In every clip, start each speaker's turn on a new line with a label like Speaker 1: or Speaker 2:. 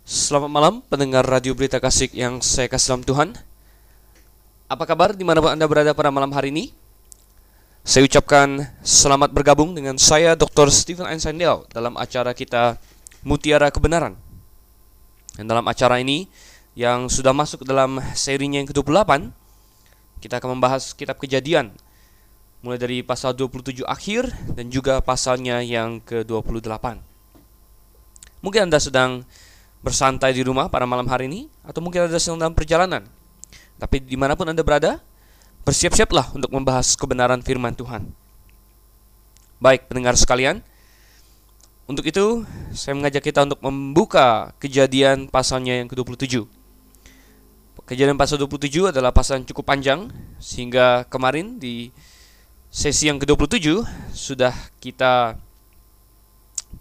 Speaker 1: Selamat malam pendengar Radio Berita Kasih yang saya kasih dalam Tuhan. Apa kabar dimanapun Anda berada pada malam hari ini? Saya ucapkan selamat bergabung dengan saya Dr. Stephen Einsteindale dalam acara kita Mutiara Kebenaran. Dan dalam acara ini yang sudah masuk dalam serinya yang ke-28, kita akan membahas kitab Kejadian mulai dari pasal 27 akhir dan juga pasalnya yang ke-28. Mungkin Anda sedang bersantai di rumah pada malam hari ini, atau mungkin Anda sedang dalam perjalanan. Tapi dimanapun Anda berada, bersiap-siaplah untuk membahas kebenaran firman Tuhan. Baik pendengar sekalian, untuk itu saya mengajak kita untuk membuka Kejadian pasalnya yang ke-27. Kejadian pasal 27 adalah pasal yang cukup panjang, sehingga kemarin di sesi yang ke-27 sudah kita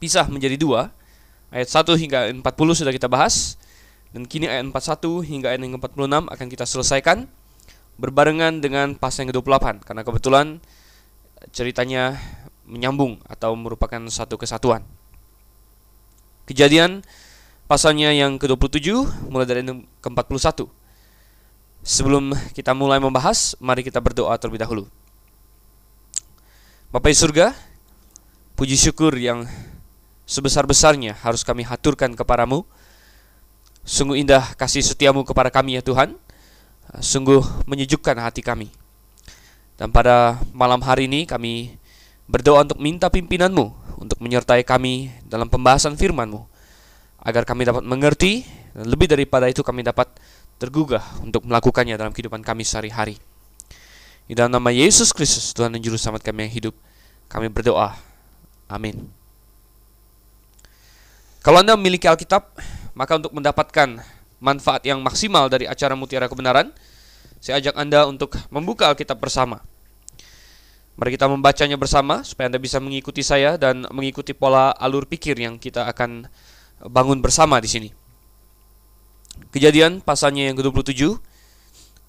Speaker 1: pisah menjadi dua. Ayat 1 hingga 40 sudah kita bahas, dan kini ayat 41 hingga ayat yang ke-46 akan kita selesaikan berbarengan dengan pasal yang ke-28, karena kebetulan ceritanya menyambung atau merupakan satu kesatuan. Kejadian pasalnya yang ke-27 mulai dari ayat ke-41. Sebelum kita mulai membahas, mari kita berdoa terlebih dahulu. Bapa di surga, puji syukur yang sebesar-besarnya harus kami haturkan kepadamu. Sungguh indah kasih setiamu kepada kami ya Tuhan. Sungguh menyejukkan hati kami. Dan pada malam hari ini kami berdoa untuk minta pimpinanmu, untuk menyertai kami dalam pembahasan firman-Mu, agar kami dapat mengerti, dan lebih daripada itu kami dapat tergugah untuk melakukannya dalam kehidupan kami sehari-hari. Di dalam nama Yesus Kristus, Tuhan dan Juru Selamat kami yang hidup, kami berdoa. Amin. Kalau Anda memiliki Alkitab, maka untuk mendapatkan manfaat yang maksimal dari acara Mutiara Kebenaran, saya ajak Anda untuk membuka Alkitab bersama. Mari kita membacanya bersama, supaya Anda bisa mengikuti saya dan mengikuti pola alur pikir yang kita akan bangun bersama di sini. Kejadian pasalnya yang ke-27,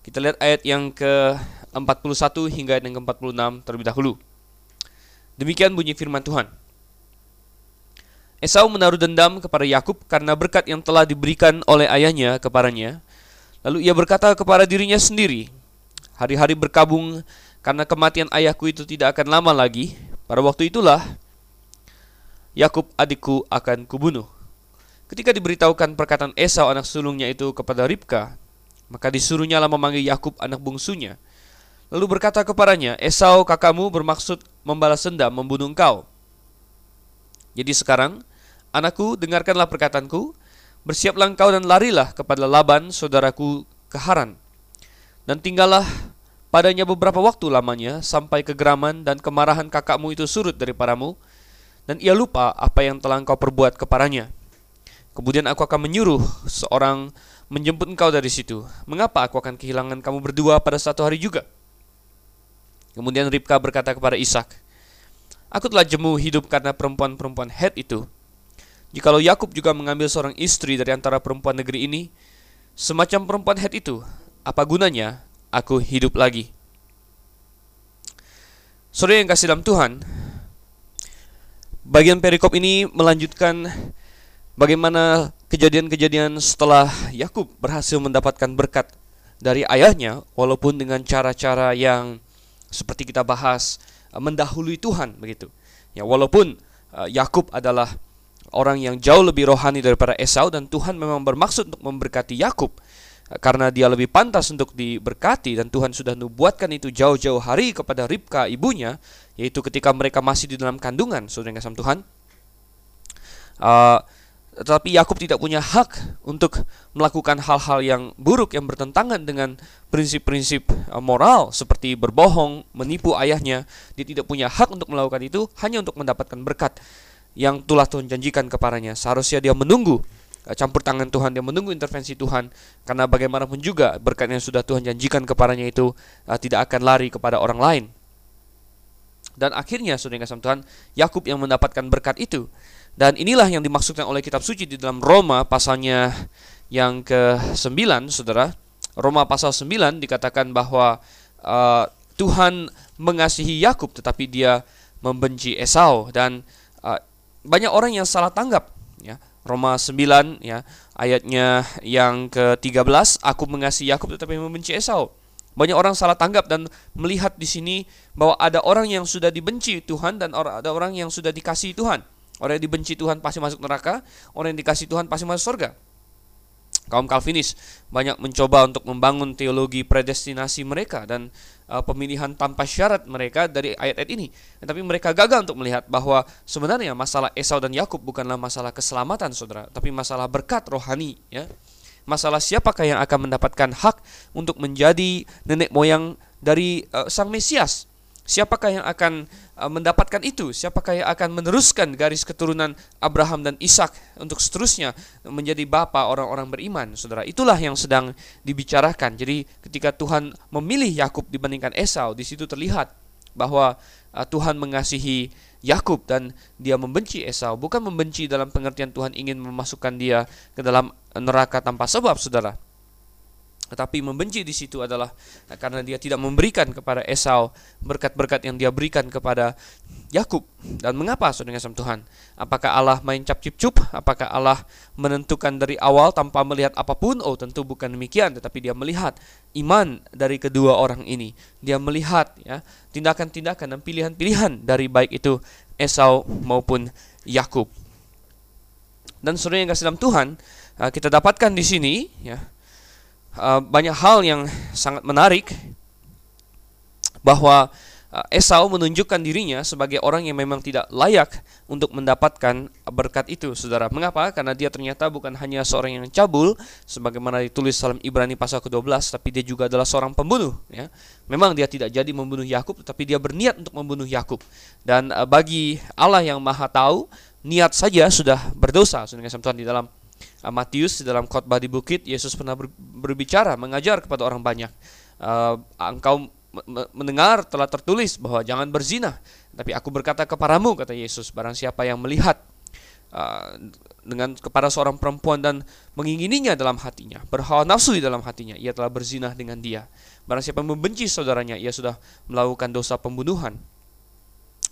Speaker 1: kita lihat ayat yang ke-41 hingga ayat yang ke-46 terlebih dahulu. Demikian bunyi firman Tuhan. Esau menaruh dendam kepada Yakub karena berkat yang telah diberikan oleh ayahnya kepadanya. Lalu ia berkata kepada dirinya sendiri, hari-hari berkabung karena kematian ayahku itu tidak akan lama lagi. Pada waktu itulah Yakub adikku akan kubunuh. Ketika diberitahukan perkataan Esau anak sulungnya itu kepada Ribka, maka disuruhnyalah memanggil Yakub anak bungsunya. Lalu berkata kepadanya, Esau kakakmu bermaksud membalas dendam membunuh engkau. Jadi sekarang, anakku, dengarkanlah perkataanku, bersiaplah engkau dan larilah kepada Laban, saudaraku ke Haran. Dan tinggallah padanya beberapa waktu lamanya, sampai kegeraman dan kemarahan kakakmu itu surut daripadamu, dan ia lupa apa yang telah engkau perbuat kepadanya. Kemudian aku akan menyuruh seorang menjemput engkau dari situ. Mengapa aku akan kehilangan kamu berdua pada satu hari juga? Kemudian Ribka berkata kepada Ishak, aku telah jemu hidup karena perempuan-perempuan Het itu. Jikalau Yakub juga mengambil seorang istri dari antara perempuan negeri ini, semacam perempuan Het itu, apa gunanya aku hidup lagi? Saudara yang kasih dalam Tuhan, bagian perikop ini melanjutkan bagaimana kejadian-kejadian setelah Yakub berhasil mendapatkan berkat dari ayahnya, walaupun dengan cara-cara yang seperti kita bahas, mendahului Tuhan begitu. Ya, walaupun Yakub adalah orang yang jauh lebih rohani daripada Esau, dan Tuhan memang bermaksud untuk memberkati Yakub karena dia lebih pantas untuk diberkati, dan Tuhan sudah nubuatkan itu jauh-jauh hari kepada Ribka ibunya, yaitu ketika mereka masih di dalam kandungan, saudara yang kasih Tuhan. Tetapi Yakub tidak punya hak untuk melakukan hal-hal yang buruk yang bertentangan dengan prinsip-prinsip moral seperti berbohong, menipu ayahnya. Dia tidak punya hak untuk melakukan itu hanya untuk mendapatkan berkat yang telah Tuhan janjikan kepadanya. Seharusnya dia menunggu campur tangan Tuhan, dia menunggu intervensi Tuhan, karena bagaimanapun juga berkat yang sudah Tuhan janjikan kepadanya itu tidak akan lari kepada orang lain. Dan akhirnya saudara yang kasih Tuhan, Yakub yang mendapatkan berkat itu. Dan inilah yang dimaksudkan oleh kitab suci di dalam Roma pasalnya yang ke-9, saudara. Roma pasal 9 dikatakan bahwa Tuhan mengasihi Yakub tetapi dia membenci Esau. Dan banyak orang yang salah tanggap, ya. Roma 9 ya, ayatnya yang ke-13, aku mengasihi Yakub tetapi membenci Esau. Banyak orang salah tanggap dan melihat di sini bahwa ada orang yang sudah dibenci Tuhan dan ada orang yang sudah dikasihi Tuhan. Orang yang dibenci Tuhan pasti masuk neraka, orang yang dikasihi Tuhan pasti masuk surga. Kaum Calvinis banyak mencoba untuk membangun teologi predestinasi mereka dan pemilihan tanpa syarat mereka dari ayat-ayat ini. Tapi mereka gagal untuk melihat bahwa sebenarnya masalah Esau dan Yakub bukanlah masalah keselamatan, saudara, tapi masalah berkat rohani, ya. Masalah siapakah yang akan mendapatkan hak untuk menjadi nenek moyang dari Sang Mesias. Siapakah yang akan mendapatkan itu? Siapakah yang akan meneruskan garis keturunan Abraham dan Ishak untuk seterusnya menjadi bapa orang-orang beriman, saudara? Itulah yang sedang dibicarakan. Jadi ketika Tuhan memilih Yakub dibandingkan Esau, di situ terlihat bahwa Tuhan mengasihi Yakub dan dia membenci Esau. Bukan membenci dalam pengertian Tuhan ingin memasukkan dia ke dalam neraka tanpa sebab, saudara. Tetapi membenci di situ adalah karena dia tidak memberikan kepada Esau berkat-berkat yang dia berikan kepada Yakub. Dan mengapa, saudara kasih Tuhan? Apakah Allah main cap-cip-cup? Apakah Allah menentukan dari awal tanpa melihat apapun? Oh, tentu bukan demikian. Tetapi dia melihat iman dari kedua orang ini. Dia melihat ya tindakan-tindakan dan pilihan-pilihan dari baik itu Esau maupun Yakub. Dan saudara yang kasih dalam Tuhan, kita dapatkan di sini ya, banyak hal yang sangat menarik bahwa Esau menunjukkan dirinya sebagai orang yang memang tidak layak untuk mendapatkan berkat itu, saudara. Mengapa? Karena dia ternyata bukan hanya seorang yang cabul sebagaimana ditulis dalam Ibrani pasal ke-12, tapi dia juga adalah seorang pembunuh, ya. Memang dia tidak jadi membunuh Yakub, tetapi dia berniat untuk membunuh Yakub. Dan bagi Allah yang Maha Tahu, niat saja sudah berdosa, saudara Tuhan. Di dalam Matius, di dalam khotbah di bukit, Yesus pernah berbicara, mengajar kepada orang banyak. Engkau mendengar telah tertulis bahwa jangan berzina, tapi aku berkata kepadamu, kata Yesus, barang siapa yang melihat dengan kepada seorang perempuan dan mengingininya dalam hatinya, berhawa nafsu di dalam hatinya, ia telah berzinah dengan dia. Barang siapa yang membenci saudaranya, ia sudah melakukan dosa pembunuhan.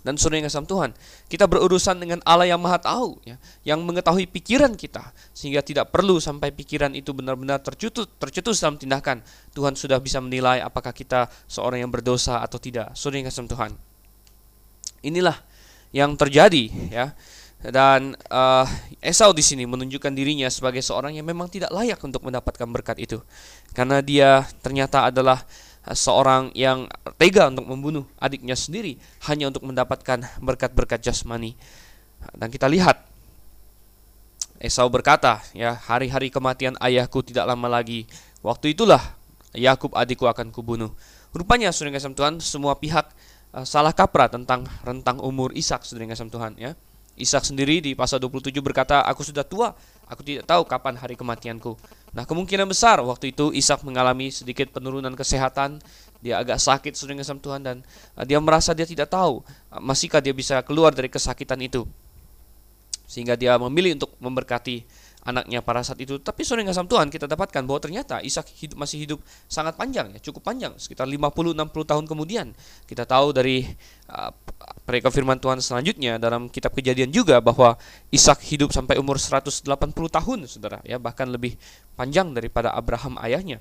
Speaker 1: Dan saudara yang kasih Tuhan, kita berurusan dengan Allah yang Maha Tahu, ya, yang mengetahui pikiran kita, sehingga tidak perlu sampai pikiran itu benar-benar tercetus dalam tindakan. Tuhan sudah bisa menilai apakah kita seorang yang berdosa atau tidak. Saudara yang kasih Tuhan, inilah yang terjadi, ya. Dan Esau di sini menunjukkan dirinya sebagai seorang yang memang tidak layak untuk mendapatkan berkat itu, karena dia ternyata adalah seorang yang tega untuk membunuh adiknya sendiri hanya untuk mendapatkan berkat-berkat jasmani. Dan kita lihat Esau berkata, ya, hari-hari kematian ayahku tidak lama lagi, waktu itulah Yakub adikku akan kubunuh. Rupanya, saudara kasih Tuhan, semua pihak salah kaprah tentang rentang umur Ishak, saudara kasih Tuhan, ya. Ishak sendiri di pasal 27 berkata, aku sudah tua, aku tidak tahu kapan hari kematianku. Nah, kemungkinan besar waktu itu Ishak mengalami sedikit penurunan kesehatan. Dia agak sakit, saudara kasih Tuhan, dan dia merasa dia tidak tahu masihkah dia bisa keluar dari kesakitan itu, sehingga dia memilih untuk memberkati anaknya pada saat itu. Tapi saudara kasih Tuhan, kita dapatkan bahwa ternyata Ishak masih hidup sangat panjang, ya, cukup panjang, sekitar 50-60 tahun kemudian. Kita tahu dari mereka firman Tuhan selanjutnya dalam kitab Kejadian juga bahwa Ishak hidup sampai umur 180 tahun, saudara, ya, bahkan lebih panjang daripada Abraham ayahnya.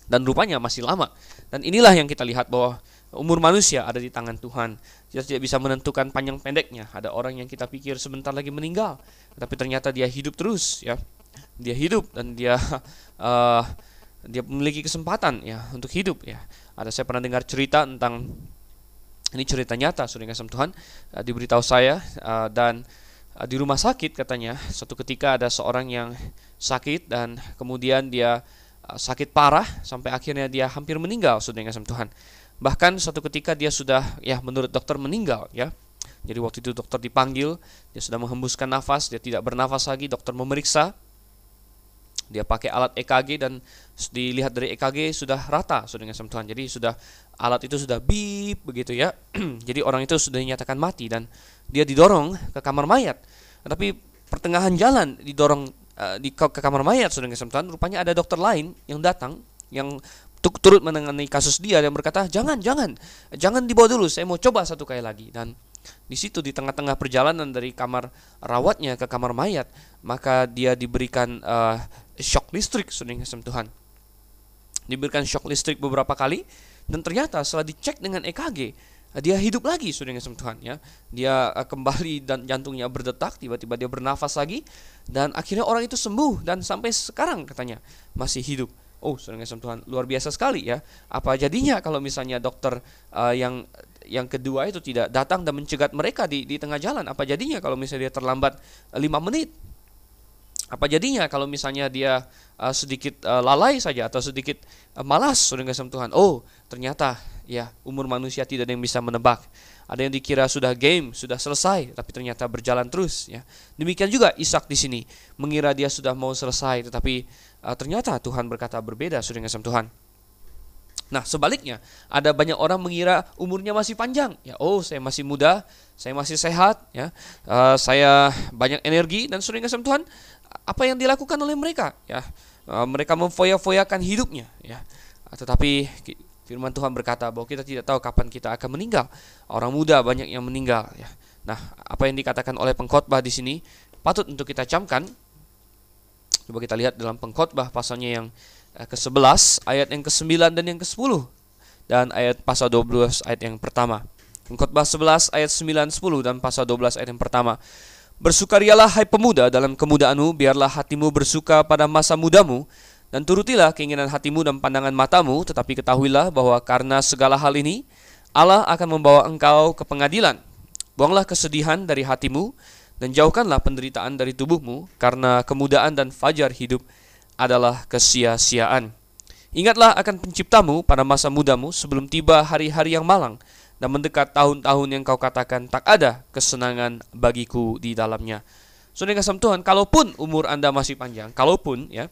Speaker 1: Dan rupanya masih lama. Dan inilah yang kita lihat bahwa umur manusia ada di tangan Tuhan. Kita tidak bisa menentukan panjang pendeknya. Ada orang yang kita pikir sebentar lagi meninggal, tapi ternyata dia hidup terus, ya. Dia hidup dan dia memiliki kesempatan, ya, untuk hidup, ya. Saya pernah dengar cerita tentang, ini cerita nyata, saudara kasih Tuhan, diberitahu saya, dan di rumah sakit katanya suatu ketika ada seorang yang sakit dan kemudian dia sakit parah sampai akhirnya dia hampir meninggal, saudara kasih Tuhan. Bahkan suatu ketika dia sudah, ya, menurut dokter meninggal, ya. Jadi waktu itu dokter dipanggil, dia sudah menghembuskan nafas, dia tidak bernafas lagi, dokter memeriksa. Dia pakai alat EKG dan dilihat dari EKG sudah rata, saudara kasih Tuhan. Jadi sudah, alat itu sudah beep begitu, ya. Jadi orang itu sudah dinyatakan mati dan dia didorong ke kamar mayat. Tapi pertengahan jalan didorong ke kamar mayat, saudara kasih Tuhan, rupanya ada dokter lain yang datang yang turut menangani kasus dia dan berkata, jangan dibawa dulu, saya mau coba satu kali lagi. Dan Di situ di tengah-tengah perjalanan dari kamar rawatnya ke kamar mayat, maka dia diberikan shock listrik, saudara yang kasih Tuhan. Diberikan shock listrik beberapa kali, dan ternyata setelah dicek dengan EKG, dia hidup lagi, saudara yang kasih Tuhan, ya. Dia kembali dan jantungnya berdetak, tiba-tiba dia bernafas lagi, dan akhirnya orang itu sembuh, dan sampai sekarang katanya masih hidup. Oh, saudara yang Tuhan, luar biasa sekali, ya. Apa jadinya kalau misalnya dokter yang kedua itu tidak datang dan mencegat mereka di tengah jalan? Apa jadinya kalau misalnya dia terlambat 5 menit? Apa jadinya kalau misalnya dia sedikit lalai saja atau sedikit malas, saudara yang Tuhan? Oh, ternyata ya umur manusia tidak ada yang bisa menebak. Ada yang dikira sudah game, sudah selesai, tapi ternyata berjalan terus, ya. Demikian juga Ishak di sini, mengira dia sudah mau selesai, tetapi ternyata Tuhan berkata berbeda, saudara yang Tuhan. Nah, sebaliknya, ada banyak orang mengira umurnya masih panjang. Ya, oh, saya masih muda, saya masih sehat, ya. Saya banyak energi, dan saudara yang kasih Tuhan, apa yang dilakukan oleh mereka? Ya, mereka memfoya-foyakan hidupnya, ya. Tetapi firman Tuhan berkata bahwa kita tidak tahu kapan kita akan meninggal. Orang muda banyak yang meninggal, ya. Nah, apa yang dikatakan oleh pengkhotbah di sini patut untuk kita camkan. Coba kita lihat dalam pengkhotbah pasalnya yang ke-11 ayat yang ke-9 dan yang ke-10, dan ayat pasal 12 ayat yang pertama. Pengkhotbah 11 ayat 9, 10 dan pasal 12 ayat yang pertama. Bersukarialah hai pemuda dalam kemudaanmu, biarlah hatimu bersuka pada masa mudamu, dan turutilah keinginan hatimu dan pandangan matamu, tetapi ketahuilah bahwa karena segala hal ini Allah akan membawa engkau ke pengadilan. Buanglah kesedihan dari hatimu dan jauhkanlah penderitaan dari tubuhmu, karena kemudaan dan fajar hidup adalah kesia-siaan. Ingatlah akan penciptamu pada masa mudamu, sebelum tiba hari-hari yang malang dan mendekat tahun-tahun yang kau katakan tak ada kesenangan bagiku di dalamnya. Saudara kasih Tuhan, kalaupun umur Anda masih panjang, kalaupun, ya,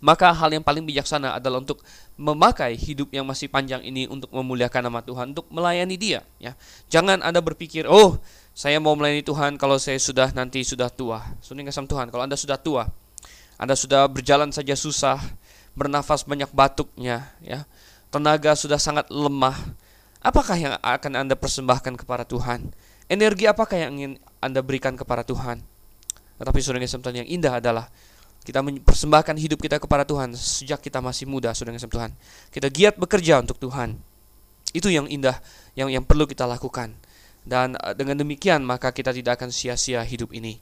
Speaker 1: maka hal yang paling bijaksana adalah untuk memakai hidup yang masih panjang ini untuk memuliakan nama Tuhan, untuk melayani Dia, ya. Jangan Anda berpikir, oh, saya mau melayani Tuhan kalau saya sudah tua. Saudara kasih Tuhan, kalau Anda sudah tua, Anda sudah berjalan saja susah, bernafas banyak batuknya, ya. Tenaga sudah sangat lemah. Apakah yang akan Anda persembahkan kepada Tuhan? Energi apakah yang ingin Anda berikan kepada Tuhan? Tetapi saudara kasih Tuhan, yang indah adalah kita mempersembahkan hidup kita kepada Tuhan sejak kita masih muda, saudara kasih Tuhan. Kita giat bekerja untuk Tuhan. Itu yang indah, yang perlu kita lakukan. Dan dengan demikian maka kita tidak akan sia-sia hidup ini.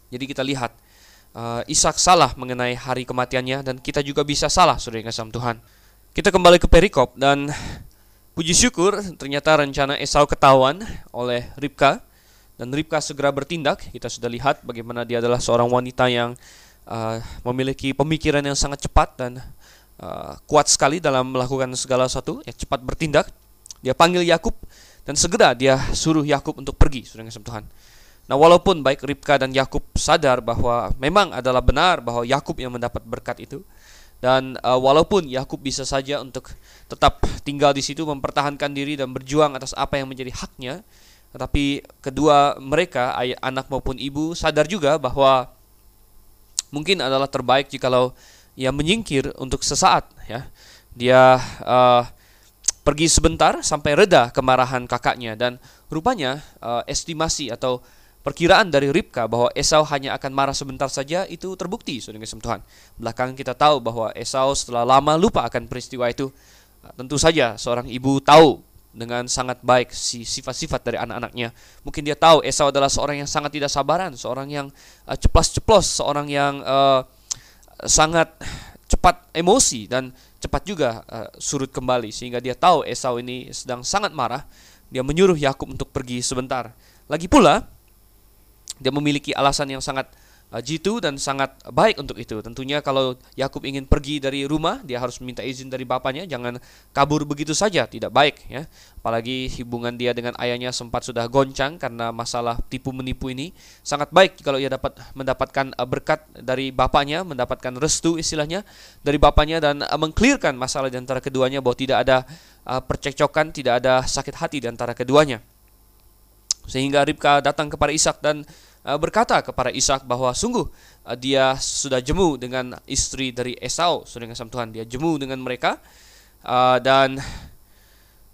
Speaker 1: Jadi kita lihat Ishak salah mengenai hari kematiannya, dan kita juga bisa salah, saudara kasih Tuhan. Kita kembali ke perikop, dan puji syukur ternyata rencana Esau ketahuan oleh Ribka. Dan Ribka segera bertindak. Kita sudah lihat bagaimana dia adalah seorang wanita yang memiliki pemikiran yang sangat cepat dan kuat sekali dalam melakukan segala sesuatu, ya, cepat bertindak. Dia panggil Yakub dan segera dia suruh Yakub untuk pergi, saudara kasih Tuhan. Nah, walaupun baik Ribka dan Yakub sadar bahwa memang adalah benar bahwa Yakub yang mendapat berkat itu, dan walaupun Yakub bisa saja untuk tetap tinggal di situ, mempertahankan diri dan berjuang atas apa yang menjadi haknya, tetapi kedua mereka, ayah, anak maupun ibu, sadar juga bahwa mungkin adalah terbaik jikalau ia menyingkir untuk sesaat, ya. Dia pergi sebentar sampai reda kemarahan kakaknya, dan rupanya estimasi atau perkiraan dari Ribka bahwa Esau hanya akan marah sebentar saja itu terbukti, saudara kasih Tuhan. Belakangan kita tahu bahwa Esau setelah lama lupa akan peristiwa itu. Tentu saja seorang ibu tahu dengan sangat baik sifat-sifat dari anak-anaknya. Mungkin dia tahu Esau adalah seorang yang sangat tidak sabaran, seorang yang ceplas-ceplos, seorang yang sangat cepat emosi dan cepat juga surut kembali, sehingga dia tahu Esau ini sedang sangat marah. Dia menyuruh Yakub untuk pergi sebentar. Lagi pula dia memiliki alasan yang sangat jitu dan sangat baik untuk itu. Tentunya kalau Yakub ingin pergi dari rumah, dia harus minta izin dari bapaknya. Jangan kabur begitu saja, tidak baik, ya. Apalagi hubungan dia dengan ayahnya sempat sudah goncang karena masalah tipu-menipu ini. Sangat baik kalau ia dapat mendapatkan berkat dari bapaknya, mendapatkan restu istilahnya dari bapaknya, dan mengklirkan masalah di antara keduanya, bahwa tidak ada percekcokan, tidak ada sakit hati di antara keduanya. Sehingga Ribka datang kepada Ishak dan berkata kepada Ishak bahwa sungguh dia sudah jemu dengan istri dari Esau, saudara kasih Tuhan. Dia jemu dengan mereka, dan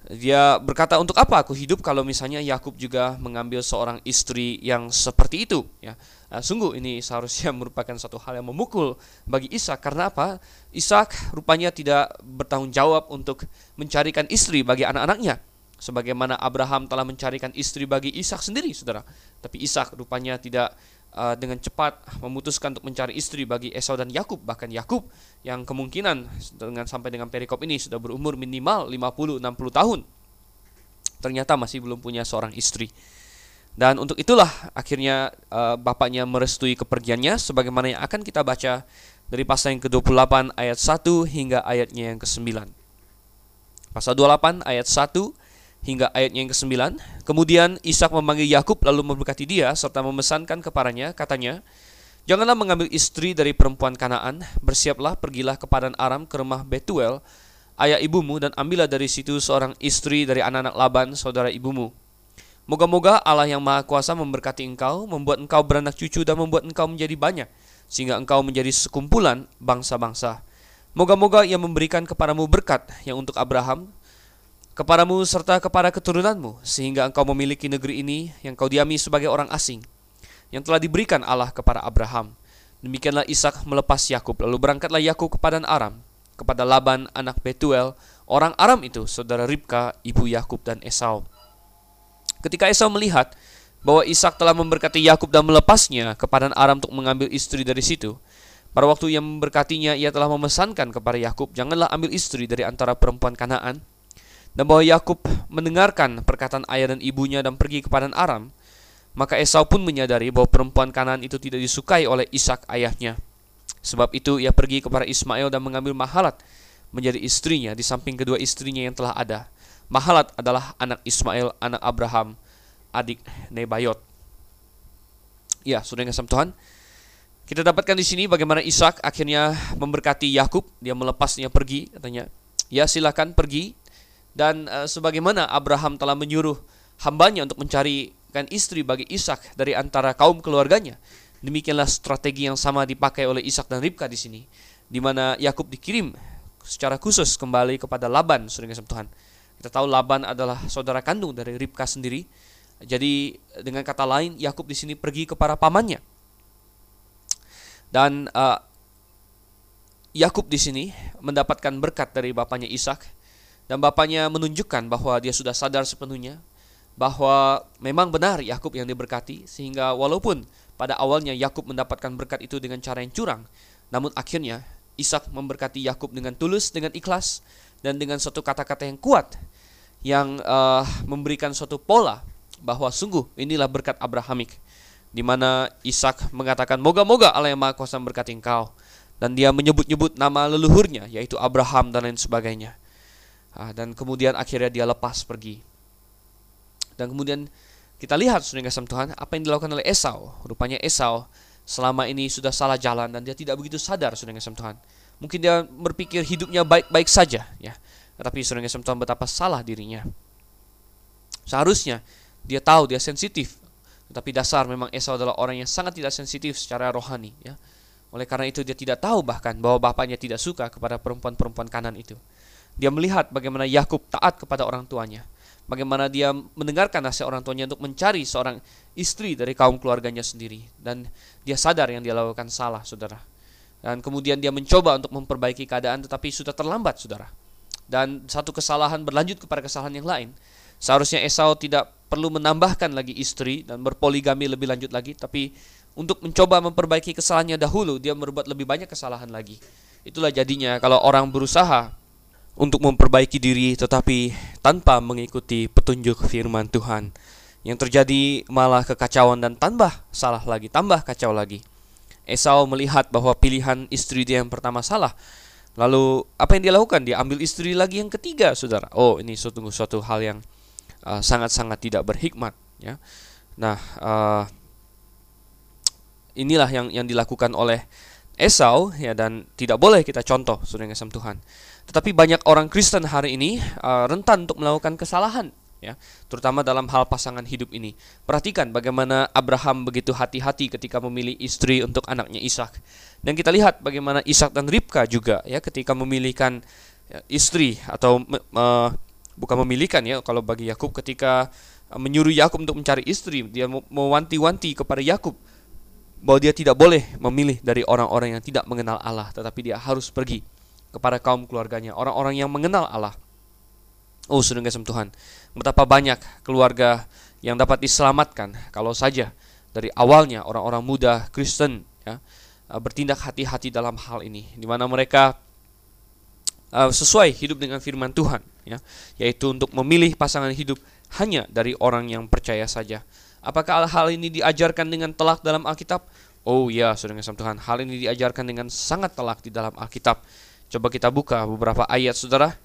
Speaker 1: Dia berkata, untuk apa aku hidup kalau misalnya Yakub juga mengambil seorang istri yang seperti itu, ya. Sungguh ini seharusnya merupakan satu hal yang memukul bagi Ishak. Karena apa? Ishak rupanya tidak bertanggung jawab untuk mencarikan istri bagi anak-anaknya, sebagaimana Abraham telah mencarikan istri bagi Ishak sendiri, saudara. Tapi Ishak rupanya tidak dengan cepat memutuskan untuk mencari istri bagi Esau dan Yakub. Bahkan Yakub yang kemungkinan sampai dengan perikop ini sudah berumur minimal 50-60 tahun, ternyata masih belum punya seorang istri. Dan untuk itulah akhirnya bapaknya merestui kepergiannya, sebagaimana yang akan kita baca dari pasal yang ke-28 ayat 1 hingga ayatnya yang ke-9. Pasal 28 ayat 1 hingga ayatnya yang ke-9. Kemudian Ishak memanggil Yakub lalu memberkati dia serta memesankan kepadanya, katanya, "Janganlah mengambil istri dari perempuan Kanaan, bersiaplah, pergilah ke padang Aram ke rumah Betuel, ayah ibumu, dan ambillah dari situ seorang istri dari anak-anak Laban, saudara ibumu. Moga-moga Allah yang Maha Kuasa memberkati engkau, membuat engkau beranak cucu dan membuat engkau menjadi banyak, sehingga engkau menjadi sekumpulan bangsa-bangsa. Moga-moga Ia memberikan kepadamu berkat yang untuk Abraham, kepadamu serta kepada keturunanmu, sehingga engkau memiliki negeri ini yang kau diami sebagai orang asing, yang telah diberikan Allah kepada Abraham." Demikianlah Ishak melepas Yakub, lalu berangkatlah Yakub ke padang Aram, kepada Laban anak Betuel, orang Aram itu, saudara Ribka, ibu Yakub dan Esau. Ketika Esau melihat bahwa Ishak telah memberkati Yakub dan melepasnya ke padang Aram untuk mengambil istri dari situ, pada waktu ia memberkatinya, ia telah memesankan kepada Yakub, "Janganlah ambil istri dari antara perempuan Kanaan." Dan bahwa Yakub mendengarkan perkataan ayah dan ibunya dan pergi ke padang Aram, maka Esau pun menyadari bahwa perempuan Kanaan itu tidak disukai oleh Ishak ayahnya. Sebab itu ia pergi kepada Ismail dan mengambil Mahalat menjadi istrinya di samping kedua istrinya yang telah ada. Mahalat adalah anak Ismail, anak Abraham, adik Nebayot. Ya, saudara yang kasih Tuhan, kita dapatkan di sini bagaimana Ishak akhirnya memberkati Yakub. Dia melepasnya pergi, katanya, "Ya, silakan pergi." Dan sebagaimana Abraham telah menyuruh hambanya untuk mencarikan istri bagi Ishak dari antara kaum keluarganya, demikianlah strategi yang sama dipakai oleh Ishak dan Ribka di sini, di mana Yakub dikirim secara khusus kembali kepada Laban, saudara kasih Tuhan. Kita tahu Laban adalah saudara kandung dari Ribka sendiri. Jadi dengan kata lain, Yakub di sini pergi kepada pamannya. Dan Yakub di sini mendapatkan berkat dari bapaknya Ishak, dan bapaknya menunjukkan bahwa dia sudah sadar sepenuhnya bahwa memang benar Yakub yang diberkati, sehingga walaupun pada awalnya Yakub mendapatkan berkat itu dengan cara yang curang, namun akhirnya Ishak memberkati Yakub dengan tulus, dengan ikhlas, dan dengan suatu kata-kata yang kuat, yang memberikan suatu pola bahwa sungguh inilah berkat Abrahamik, di mana Ishak mengatakan, "Moga-moga Allah yang Maha Kuasa memberkati engkau." Dan dia menyebut-nyebut nama leluhurnya, yaitu Abraham dan lain sebagainya. Dan kemudian akhirnya dia lepas pergi. Dan kemudian kita lihat, saudara kasih Tuhan, apa yang dilakukan oleh Esau. Rupanya Esau selama ini sudah salah jalan dan dia tidak begitu sadar, saudara kasih Tuhan. Mungkin dia berpikir hidupnya baik-baik saja, ya. Tetapi saudara kasih Tuhan, betapa salah dirinya. Seharusnya dia tahu, dia sensitif. Tetapi dasar memang Esau adalah orang yang sangat tidak sensitif secara rohani, ya. Oleh karena itu dia tidak tahu bahkan bahwa bapaknya tidak suka kepada perempuan-perempuan Kanaan itu. Dia melihat bagaimana Yakub taat kepada orang tuanya, bagaimana dia mendengarkan nasihat orang tuanya untuk mencari seorang istri dari kaum keluarganya sendiri. Dan dia sadar yang dia lakukan salah, saudara. Dan kemudian dia mencoba untuk memperbaiki keadaan, tetapi sudah terlambat, saudara. Dan satu kesalahan berlanjut kepada kesalahan yang lain. Seharusnya Esau tidak perlu menambahkan lagi istri dan berpoligami lebih lanjut lagi, tapi untuk mencoba memperbaiki kesalahannya dahulu, dia berbuat lebih banyak kesalahan lagi. Itulah jadinya kalau orang berusaha untuk memperbaiki diri tetapi tanpa mengikuti petunjuk firman Tuhan, yang terjadi malah kekacauan dan tambah salah lagi, tambah kacau lagi. Esau melihat bahwa pilihan istri dia yang pertama salah. Lalu apa yang dia lakukan? Dia ambil istri lagi yang ketiga, saudara. Oh, ini suatu hal yang sangat-sangat tidak berhikmat, ya. Nah, inilah yang dilakukan oleh Esau, ya, dan tidak boleh kita contoh, saudara yang kasih Tuhan. Tetapi banyak orang Kristen hari ini rentan untuk melakukan kesalahan, ya, terutama dalam hal pasangan hidup ini. Perhatikan bagaimana Abraham begitu hati-hati ketika memilih istri untuk anaknya Ishak. Dan kita lihat bagaimana Ishak dan Ribka juga, ya, ketika memilihkan istri atau bukan memilihkan ya. Kalau bagi Yakub ketika menyuruh Yakub untuk mencari istri, dia mewanti-wanti kepada Yakub bahwa dia tidak boleh memilih dari orang-orang yang tidak mengenal Allah, tetapi dia harus pergi kepada kaum keluarganya, orang-orang yang mengenal Allah. Oh, saudara kasih Tuhan, betapa banyak keluarga yang dapat diselamatkan kalau saja dari awalnya orang-orang muda Kristen ya, bertindak hati-hati dalam hal ini, di mana mereka sesuai hidup dengan firman Tuhan ya, yaitu untuk memilih pasangan hidup hanya dari orang yang percaya saja. Apakah hal ini diajarkan dengan telak dalam Alkitab? Oh ya, saudara kasih Tuhan, hal ini diajarkan dengan sangat telak di dalam Alkitab. Coba kita buka beberapa ayat, saudara.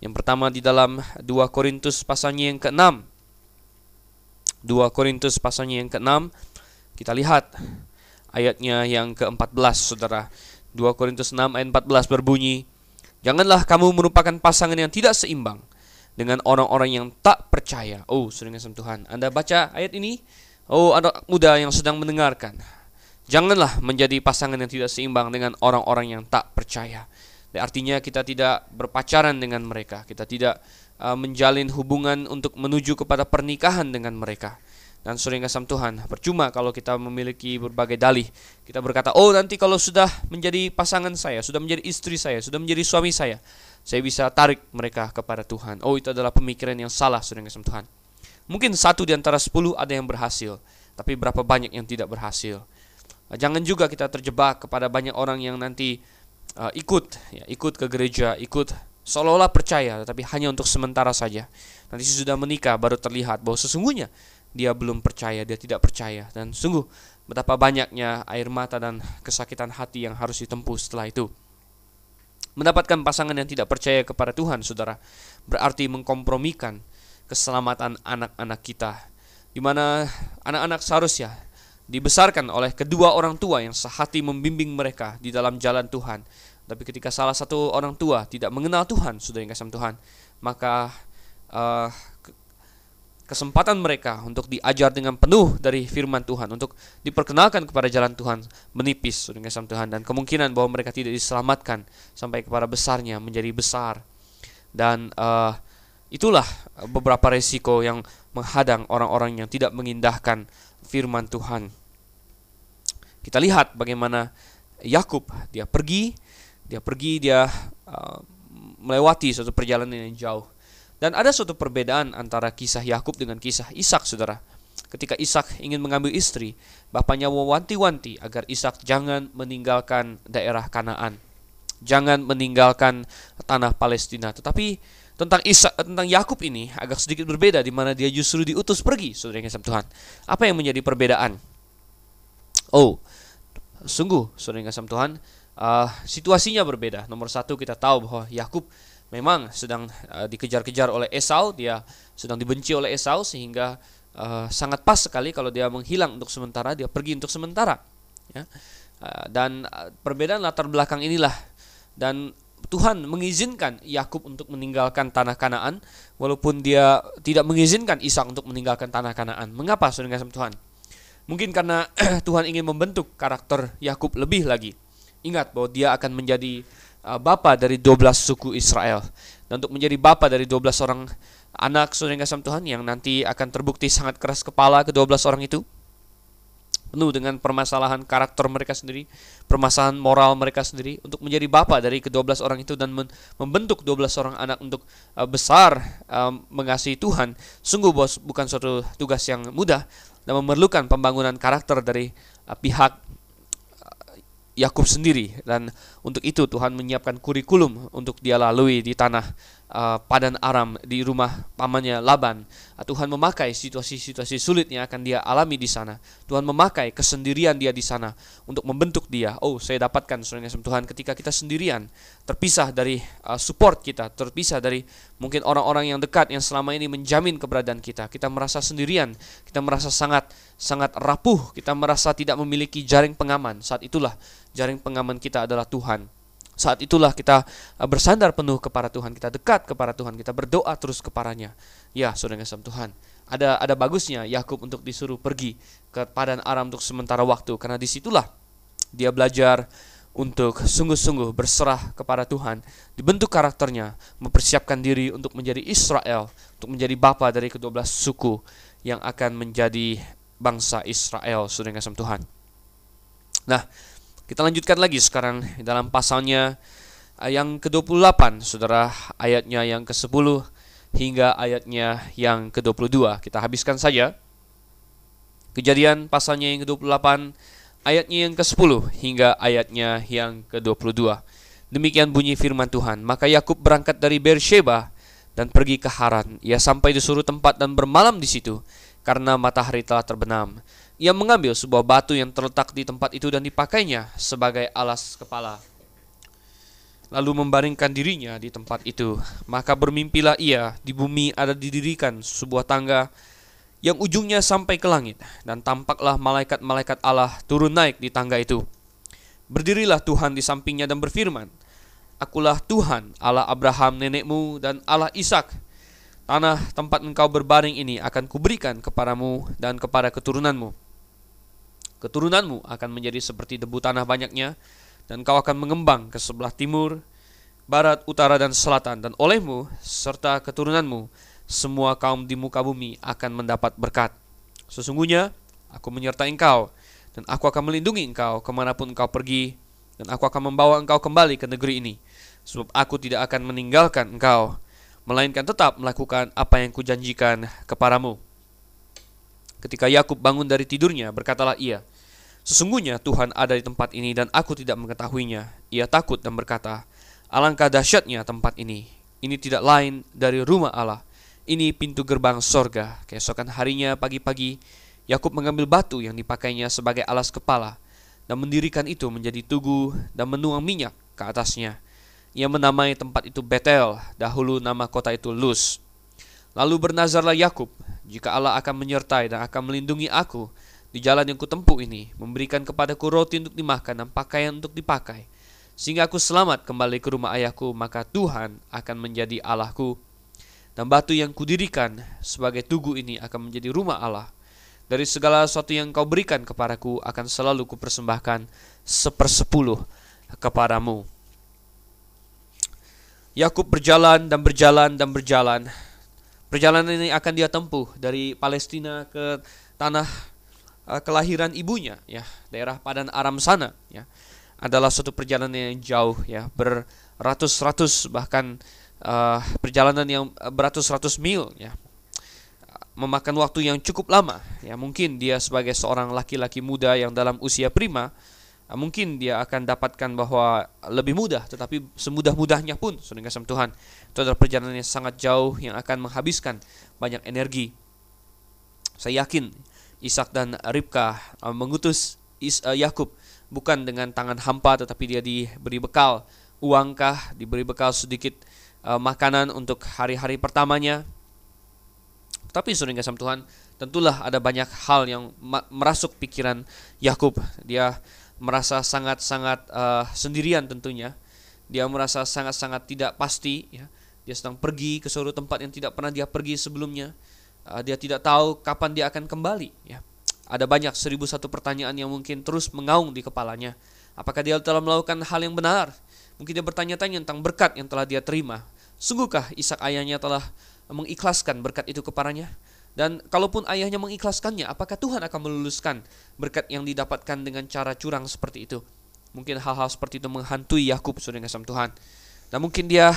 Speaker 1: Yang pertama di dalam 2 Korintus pasalnya yang ke-6. 2 Korintus pasalnya yang ke-6. Kita lihat ayatnya yang ke-14, saudara. 2 Korintus 6 ayat 14 berbunyi, "Janganlah kamu merupakan pasangan yang tidak seimbang dengan orang-orang yang tak percaya." Oh, saudara kasih Tuhan, Anda baca ayat ini? Oh, anak muda yang sedang mendengarkan, janganlah menjadi pasangan yang tidak seimbang dengan orang-orang yang tak percaya. Artinya kita tidak berpacaran dengan mereka, kita tidak menjalin hubungan untuk menuju kepada pernikahan dengan mereka. Dan saudara kasih Tuhan, percuma kalau kita memiliki berbagai dalih. Kita berkata, oh nanti kalau sudah menjadi pasangan saya, sudah menjadi istri saya, sudah menjadi suami saya bisa tarik mereka kepada Tuhan. Oh, itu adalah pemikiran yang salah, saudara kasih Tuhan. Mungkin 1 di antara 10 ada yang berhasil, tapi berapa banyak yang tidak berhasil. Jangan juga kita terjebak kepada banyak orang yang nanti ikut ke gereja, ikut seolah-olah percaya, tetapi hanya untuk sementara saja. Nanti sudah menikah baru terlihat bahwa sesungguhnya dia belum percaya, dia tidak percaya. Dan sungguh betapa banyaknya air mata dan kesakitan hati yang harus ditempuh setelah itu. Mendapatkan pasangan yang tidak percaya kepada Tuhan, saudara, berarti mengkompromikan keselamatan anak-anak kita, di mana anak-anak seharusnya dibesarkan oleh kedua orang tua yang sehati membimbing mereka di dalam jalan Tuhan. Tapi ketika salah satu orang tua tidak mengenal Tuhan, saudara yang kasih Tuhan, maka kesempatan mereka untuk diajar dengan penuh dari firman Tuhan, untuk diperkenalkan kepada jalan Tuhan menipis, saudara yang kasih Tuhan. Dan kemungkinan bahwa mereka tidak diselamatkan sampai kepada besarnya menjadi besar. Dan itulah beberapa resiko yang menghadang orang-orang yang tidak mengindahkan firman Tuhan. Kita lihat bagaimana Yakub dia pergi melewati suatu perjalanan yang jauh. Dan ada suatu perbedaan antara kisah Yakub dengan kisah Ishak, saudara. Ketika Ishak ingin mengambil istri, bapaknya mewanti-wanti agar Ishak jangan meninggalkan daerah Kanaan, jangan meninggalkan tanah Palestina. Tetapi tentang Yakub ini agak sedikit berbeda, di mana dia justru diutus pergi, saudara yang kasih Tuhan. Apa yang menjadi perbedaan? Oh, sungguh, saudara yang kasih Tuhan, situasinya berbeda. Nomor 1, kita tahu bahwa Yakub memang sedang dikejar-kejar oleh Esau, dia sedang dibenci oleh Esau, sehingga sangat pas sekali kalau dia menghilang untuk sementara, dia pergi untuk sementara. Ya. Dan perbedaan latar belakang inilah, dan Tuhan mengizinkan Yakub untuk meninggalkan tanah Kanaan, walaupun dia tidak mengizinkan Ishak untuk meninggalkan tanah Kanaan. Mengapa, saudara kasih Tuhan? Mungkin karena Tuhan ingin membentuk karakter Yakub lebih lagi. Ingat bahwa dia akan menjadi bapa dari 12 suku Israel. Dan untuk menjadi bapa dari 12 orang anak, saudara kasih Tuhan, yang nanti akan terbukti sangat keras kepala ke-12 orang itu, penuh dengan permasalahan karakter mereka sendiri, permasalahan moral mereka sendiri, untuk menjadi bapa dari ke-12 orang itu dan membentuk 12 orang anak untuk besar mengasihi Tuhan, sungguh bukan suatu tugas yang mudah dan memerlukan pembangunan karakter dari pihak Yakub sendiri. Dan untuk itu Tuhan menyiapkan kurikulum untuk dia lalui di tanah Padan Aram, di rumah pamannya Laban. Tuhan memakai situasi-situasi sulit yang akan dia alami di sana. Tuhan memakai kesendirian dia di sana untuk membentuk dia. Oh, saya dapatkan, saudara Tuhan, ketika kita sendirian, terpisah dari support kita, terpisah dari mungkin orang-orang yang dekat yang selama ini menjamin keberadaan kita. Kita merasa sendirian, kita merasa sangat rapuh, kita merasa tidak memiliki jaring pengaman. Saat itulah jaring pengaman kita adalah Tuhan. Saat itulah kita bersandar penuh kepada Tuhan, kita dekat kepada Tuhan, kita berdoa terus kepadanya. Ya, saudara kasih Tuhan, ada bagusnya Yakub untuk disuruh pergi ke Padan Aram untuk sementara waktu, karena disitulah dia belajar untuk sungguh-sungguh berserah kepada Tuhan, dibentuk karakternya, mempersiapkan diri untuk menjadi Israel, untuk menjadi bapa dari ke-12 suku yang akan menjadi bangsa Israel, saudara yang kasih Tuhan. Nah, kita lanjutkan lagi sekarang dalam pasalnya yang ke-28, saudara, ayatnya yang ke-10 hingga ayatnya yang ke-22. Kita habiskan saja Kejadian pasalnya yang ke-28, ayatnya yang ke-10 hingga ayatnya yang ke-22. Demikian bunyi firman Tuhan. Maka Yakub berangkat dari Beersheba dan pergi ke Haran. Ia sampai di suatu tempat dan bermalam di situ karena matahari telah terbenam. Ia mengambil sebuah batu yang terletak di tempat itu dan dipakainya sebagai alas kepala, lalu membaringkan dirinya di tempat itu. Maka bermimpilah ia, di bumi ada didirikan sebuah tangga yang ujungnya sampai ke langit, dan tampaklah malaikat-malaikat Allah turun naik di tangga itu. Berdirilah Tuhan di sampingnya dan berfirman, Akulah Tuhan, Allah Abraham nenekmu dan Allah Ishak. Tanah tempat engkau berbaring ini akan kuberikan kepadamu dan kepada keturunanmu. Keturunanmu akan menjadi seperti debu tanah banyaknya, dan kau akan mengembang ke sebelah timur, barat, utara, dan selatan, dan olehmu serta keturunanmu semua kaum di muka bumi akan mendapat berkat. Sesungguhnya aku menyertai engkau, dan aku akan melindungi engkau kemanapun engkau pergi, dan aku akan membawa engkau kembali ke negeri ini, sebab aku tidak akan meninggalkan engkau, melainkan tetap melakukan apa yang kujanjikan kepadamu. Ketika Yakub bangun dari tidurnya, berkatalah ia, Sesungguhnya Tuhan ada di tempat ini dan aku tidak mengetahuinya. Ia takut dan berkata, Alangkah dahsyatnya tempat ini. Ini tidak lain dari rumah Allah. Ini pintu gerbang sorga. Keesokan harinya pagi-pagi, Yakub mengambil batu yang dipakainya sebagai alas kepala dan mendirikan itu menjadi tugu dan menuang minyak ke atasnya. Ia menamai tempat itu Betel, dahulu nama kota itu Luz. Lalu bernazarlah Yakub, jika Allah akan menyertai dan akan melindungi aku di jalan yang kutempuh ini, memberikan kepadaku roti untuk dimakan dan pakaian untuk dipakai, sehingga aku selamat kembali ke rumah ayahku, maka Tuhan akan menjadi Allahku. Dan batu yang kudirikan sebagai tugu ini akan menjadi rumah Allah. Dari segala sesuatu yang kau berikan kepadaku akan selalu kupersembahkan 1/10 kepadamu. Yakub berjalan dan berjalan dan berjalan. Perjalanan ini akan dia tempuh dari Palestina ke tanah kelahiran ibunya, ya, daerah Padan Aram sana, ya. Adalah suatu perjalanan yang jauh, ya, beratus-ratus bahkan perjalanan yang beratus-ratus mil, ya, memakan waktu yang cukup lama, ya. Mungkin dia sebagai seorang laki-laki muda yang dalam usia prima, mungkin dia akan dapatkan bahwa lebih mudah, tetapi semudah-mudahnya pun, saudara kasih Tuhan, itu adalah perjalanan yang sangat jauh yang akan menghabiskan banyak energi. Saya yakin Ishak dan Ribka mengutus Yakub bukan dengan tangan hampa, tetapi dia diberi bekal uangkah, diberi bekal sedikit makanan untuk hari-hari pertamanya. Tapi saudara kasih Tuhan, tentulah ada banyak hal yang merasuk pikiran Yakub. Dia merasa sangat-sangat sendirian tentunya. Dia merasa sangat-sangat tidak pasti, ya. Dia sedang pergi ke suatu tempat yang tidak pernah dia pergi sebelumnya. Dia tidak tahu kapan dia akan kembali, ya. Ada banyak 1001 pertanyaan yang mungkin terus mengaung di kepalanya. Apakah dia telah melakukan hal yang benar? Mungkin dia bertanya-tanya tentang berkat yang telah dia terima. Sungguhkah Ishak ayahnya telah mengikhlaskan berkat itu kepadanya? Dan kalaupun ayahnya mengikhlaskannya, apakah Tuhan akan meluluskan berkat yang didapatkan dengan cara curang seperti itu? Mungkin hal-hal seperti itu menghantui Yakub, saudara kasih Tuhan. Dan mungkin dia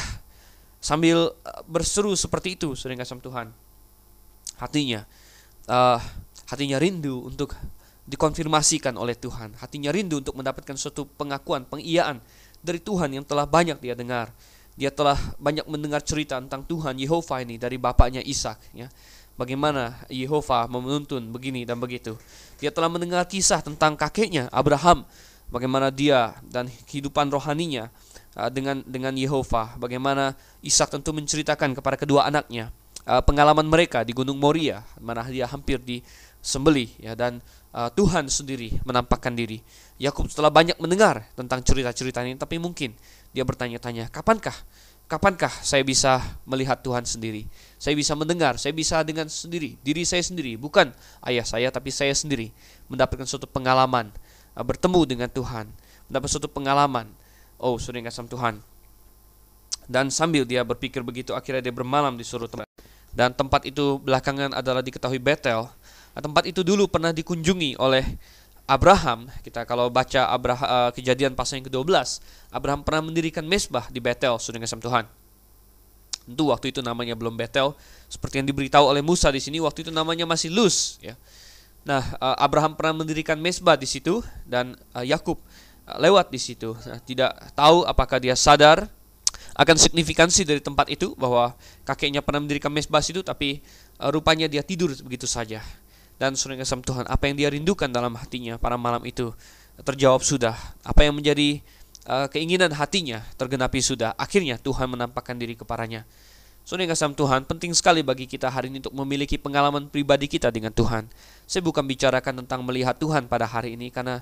Speaker 1: sambil berseru seperti itu, saudara kasih Tuhan, hatinya rindu untuk dikonfirmasikan oleh Tuhan. Hatinya rindu untuk mendapatkan suatu pengakuan, pengiyaan dari Tuhan yang telah banyak dia dengar. Dia telah banyak mendengar cerita tentang Tuhan Yehova ini dari bapaknya Ishak, ya. Bagaimana Yehova menuntun begini dan begitu. Dia telah mendengar kisah tentang kakeknya Abraham, bagaimana dia dan kehidupan rohaninya dengan Yehova. Bagaimana Ishak tentu menceritakan kepada kedua anaknya pengalaman mereka di Gunung Moria, mana dia hampir disembelih, ya, dan Tuhan sendiri menampakkan diri. Yakub setelah banyak mendengar tentang cerita-cerita ini, tapi mungkin dia bertanya-tanya, kapankah saya bisa melihat Tuhan sendiri? Saya bisa mendengar, saya bisa dengan sendiri, diri saya sendiri, bukan ayah saya, tapi saya sendiri mendapatkan suatu pengalaman bertemu dengan Tuhan, mendapat suatu pengalaman. Oh, saudara yang kasih Tuhan. Dan sambil dia berpikir begitu, akhirnya dia bermalam di suatu tempat. Dan tempat itu belakangan adalah diketahui Betel. Tempat itu dulu pernah dikunjungi oleh Abraham. Kita kalau baca Kejadian pasal yang ke-12, Abraham pernah mendirikan mezbah di Betel, saudara yang kasih Tuhan. Tentu waktu itu namanya belum Betel, seperti yang diberitahu oleh Musa di sini. Waktu itu namanya masih Luz, ya. Nah, Abraham pernah mendirikan mezbah di situ, dan Yakub lewat di situ. Nah, tidak tahu apakah dia sadar akan signifikansi dari tempat itu, bahwa kakeknya pernah mendirikan mezbah itu, tapi rupanya dia tidur begitu saja. Dan saudara kasih Tuhan, apa yang dia rindukan dalam hatinya pada malam itu terjawab sudah. Apa yang menjadi keinginan hatinya tergenapi sudah. Akhirnya Tuhan menampakkan diri kepadanya. Saudara kasih Tuhan, penting sekali bagi kita hari ini untuk memiliki pengalaman pribadi kita dengan Tuhan. Saya bukan bicarakan tentang melihat Tuhan pada hari ini, karena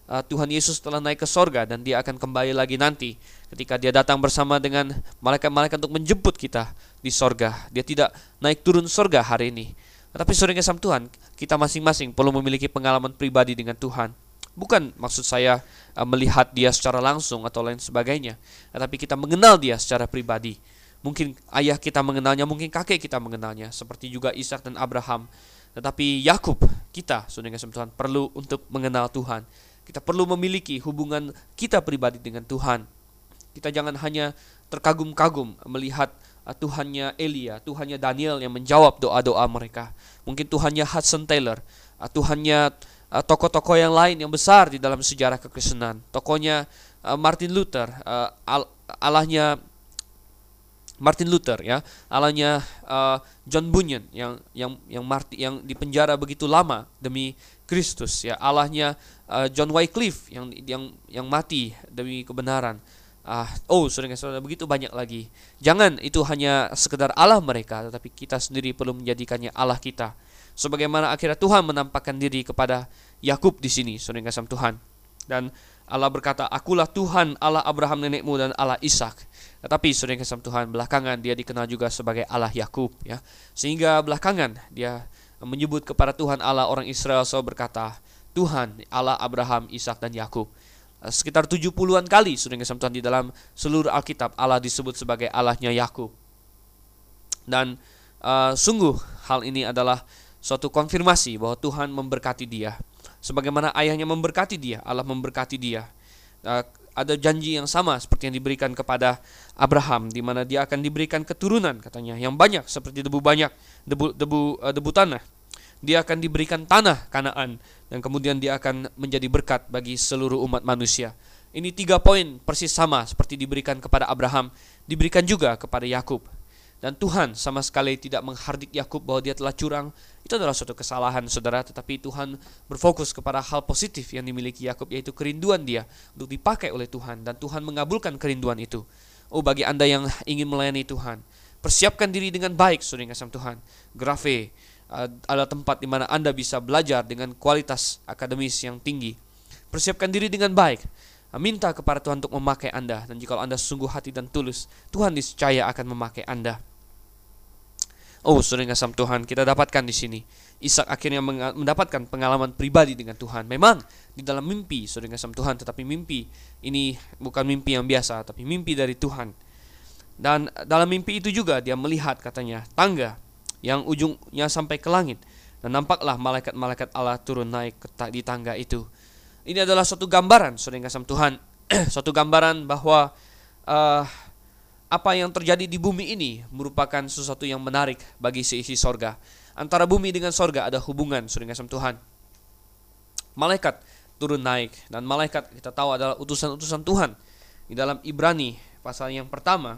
Speaker 1: Tuhan Yesus telah naik ke sorga dan dia akan kembali lagi nanti ketika dia datang bersama dengan malaikat-malaikat untuk menjemput kita di sorga. Dia tidak naik turun sorga hari ini. Tetapi saudara kasih Tuhan, kita masing-masing perlu memiliki pengalaman pribadi dengan Tuhan. Bukan maksud saya melihat dia secara langsung atau lain sebagainya, tetapi kita mengenal dia secara pribadi. Mungkin ayah kita mengenalnya, mungkin kakek kita mengenalnya, seperti juga Ishak dan Abraham. Tetapi Yakub, kita saudara kasih Tuhan, perlu untuk mengenal Tuhan. Kita perlu memiliki hubungan kita pribadi dengan Tuhan. Kita jangan hanya terkagum-kagum melihat Tuhannya Elia, Tuhannya Daniel yang menjawab doa-doa mereka. Mungkin Tuhannya Hudson Taylor, Tuhannya tokoh-tokoh yang lain yang besar di dalam sejarah kekristenan. Tokohnya Martin Luther, Allahnya Martin Luther, ya, Allahnya John Bunyan yang dipenjara begitu lama demi Kristus, ya, Allahnya John Wycliffe yang mati demi kebenaran. Saudara, begitu banyak lagi. Jangan itu hanya sekedar Allah mereka, tetapi kita sendiri perlu menjadikannya Allah kita. Sebagaimana akhirnya Tuhan menampakkan diri kepada Yakub di sini, saudara kasih Tuhan. Dan Allah berkata, "Akulah Tuhan Allah Abraham nenekmu dan Allah Ishak." Tetapi saudara kasih Tuhan, belakangan dia dikenal juga sebagai Allah Yakub, ya. Sehingga belakangan dia menyebut kepada Tuhan Allah orang Israel, berkata, "Tuhan Allah Abraham, Ishak dan Yakub." Sekitar 70-an kali saudara kasih Tuhan di dalam seluruh Alkitab Allah disebut sebagai Allahnya Yakub. Dan sungguh hal ini adalah suatu konfirmasi bahwa Tuhan memberkati dia. Sebagaimana ayahnya memberkati dia, Allah memberkati dia. Ada janji yang sama seperti yang diberikan kepada Abraham, di mana dia akan diberikan keturunan, katanya, yang banyak seperti debu tanah. Dia akan diberikan tanah Kanaan, dan kemudian dia akan menjadi berkat bagi seluruh umat manusia. Ini 3 poin persis sama seperti diberikan kepada Abraham, diberikan juga kepada Yakub. Dan Tuhan sama sekali tidak menghardik Yakub bahwa dia telah curang. Itu adalah suatu kesalahan, saudara. Tetapi Tuhan berfokus kepada hal positif yang dimiliki Yakub, yaitu kerinduan dia untuk dipakai oleh Tuhan. Dan Tuhan mengabulkan kerinduan itu. Bagi Anda yang ingin melayani Tuhan, persiapkan diri dengan baik, saudara kasih Tuhan. Grafe adalah tempat di mana Anda bisa belajar dengan kualitas akademis yang tinggi. Persiapkan diri dengan baik. Minta kepada Tuhan untuk memakai Anda. Dan jika Anda sungguh hati dan tulus, Tuhan niscaya akan memakai Anda. Saudara kasih Tuhan, kita dapatkan di sini Ishak akhirnya mendapatkan pengalaman pribadi dengan Tuhan. Memang di dalam mimpi, saudara kasih Tuhan, tetapi mimpi ini bukan mimpi yang biasa, tapi mimpi dari Tuhan. Dan dalam mimpi itu juga dia melihat, katanya, tangga yang ujungnya sampai ke langit, dan nampaklah malaikat-malaikat Allah turun naik di tangga itu. Ini adalah suatu gambaran, saudara kasih Tuhan, suatu gambaran bahwa apa yang terjadi di bumi ini merupakan sesuatu yang menarik bagi seisi sorga. Antara bumi dengan sorga ada hubungan, saudara kasih Tuhan. Malaikat turun naik, dan malaikat kita tahu adalah utusan-utusan Tuhan. Di dalam Ibrani pasal yang pertama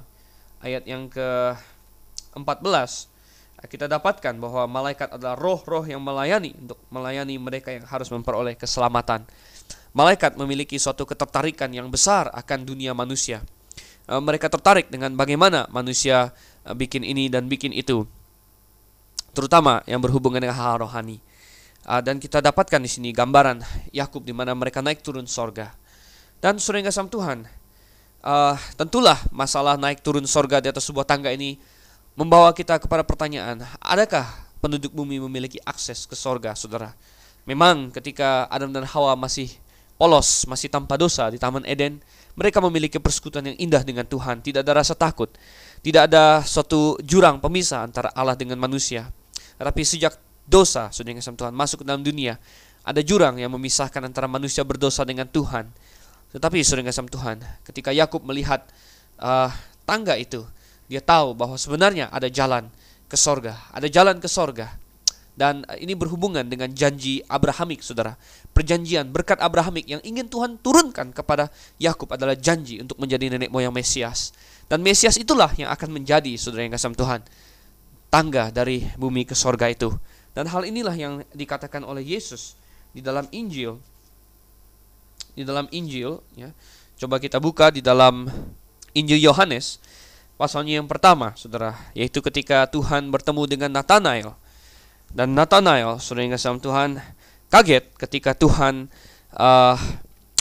Speaker 1: ayat yang ke-14, kita dapatkan bahwa malaikat adalah roh-roh yang untuk melayani mereka yang harus memperoleh keselamatan. Malaikat memiliki suatu ketertarikan yang besar akan dunia manusia. Mereka tertarik dengan bagaimana manusia bikin ini dan bikin itu, terutama yang berhubungan dengan hal rohani. Dan kita dapatkan di sini gambaran Yakub di mana mereka naik turun sorga. Dan saudara kasih Tuhan, tentulah masalah naik turun sorga di atas sebuah tangga ini membawa kita kepada pertanyaan, adakah penduduk bumi memiliki akses ke sorga, saudara? Memang ketika Adam dan Hawa masih polos, masih tanpa dosa di Taman Eden, mereka memiliki persekutuan yang indah dengan Tuhan. Tidak ada rasa takut, tidak ada suatu jurang pemisah antara Allah dengan manusia. Tetapi sejak dosa, saudara yang kasih Tuhan, masuk ke dalam dunia, ada jurang yang memisahkan antara manusia berdosa dengan Tuhan. Tetapi saudara yang kasih Tuhan, ketika Yakub melihat tangga itu, dia tahu bahwa sebenarnya ada jalan ke sorga, ada jalan ke sorga. Dan ini berhubungan dengan janji Abrahamik, saudara. Perjanjian berkat Abrahamik yang ingin Tuhan turunkan kepada Yakub adalah janji untuk menjadi nenek moyang Mesias. Dan Mesias itulah yang akan menjadi, saudara yang kasih Tuhan, tangga dari bumi ke sorga itu. Dan hal inilah yang dikatakan oleh Yesus di dalam Injil. Di dalam Injil, ya. Coba kita buka di dalam Injil Yohanes pasalnya yang pertama, saudara, yaitu ketika Tuhan bertemu dengan Nathanael. Dan Nathanael, saudara yang kasih Tuhan, kaget ketika Tuhan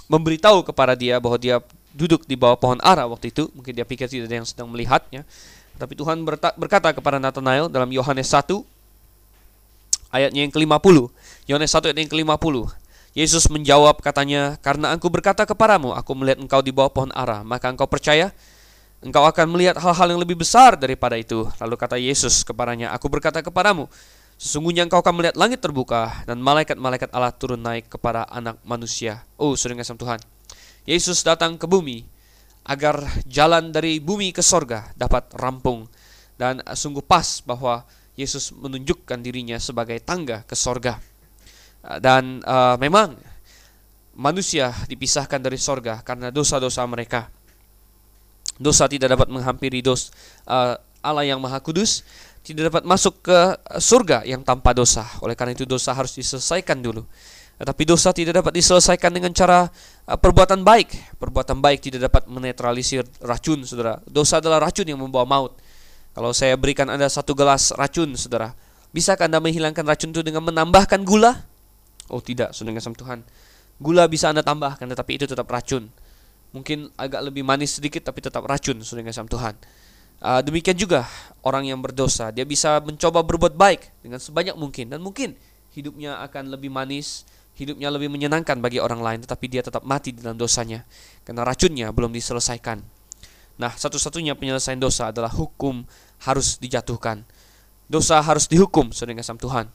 Speaker 1: memberitahu kepada dia bahwa dia duduk di bawah pohon ara waktu itu. Mungkin dia pikir tidak ada yang sedang melihatnya. Tapi Tuhan berkata kepada Nathanael dalam Yohanes 1 ayatnya yang ke-50. Yohanes 1 ayat yang ke-50. Yesus menjawab katanya, "Karena aku berkata kepadamu, aku melihat engkau di bawah pohon ara, maka engkau percaya? Engkau akan melihat hal-hal yang lebih besar daripada itu." Lalu kata Yesus kepadanya, "Aku berkata kepadamu, sesungguhnya engkau akan melihat langit terbuka dan malaikat-malaikat Allah turun naik kepada anak manusia." Oh, saudara kasih Tuhan, Yesus datang ke bumi agar jalan dari bumi ke sorga dapat rampung. Dan sungguh pas bahwa Yesus menunjukkan dirinya sebagai tangga ke sorga. Dan memang manusia dipisahkan dari sorga karena dosa-dosa mereka. Dosa tidak dapat menghampiri Allah yang Maha Kudus, tidak dapat masuk ke surga yang tanpa dosa. Oleh karena itu dosa harus diselesaikan dulu. Tetapi dosa tidak dapat diselesaikan dengan cara perbuatan baik. Perbuatan baik tidak dapat menetralisir racun, saudara. Dosa adalah racun yang membawa maut. Kalau saya berikan Anda 1 gelas racun, saudara, bisakah Anda menghilangkan racun itu dengan menambahkan gula? Oh tidak, saudara kasih Tuhan. Gula bisa Anda tambahkan, tetapi itu tetap racun. Mungkin agak lebih manis sedikit, tapi tetap racun, saudara kasih Tuhan. Demikian juga orang yang berdosa, dia bisa mencoba berbuat baik dengan sebanyak mungkin, dan mungkin hidupnya akan lebih manis, hidupnya lebih menyenangkan bagi orang lain, tetapi dia tetap mati dalam dosanya karena racunnya belum diselesaikan. Nah, satu-satunya penyelesaian dosa adalah hukum harus dijatuhkan. Dosa harus dihukum, saudara kasih Tuhan.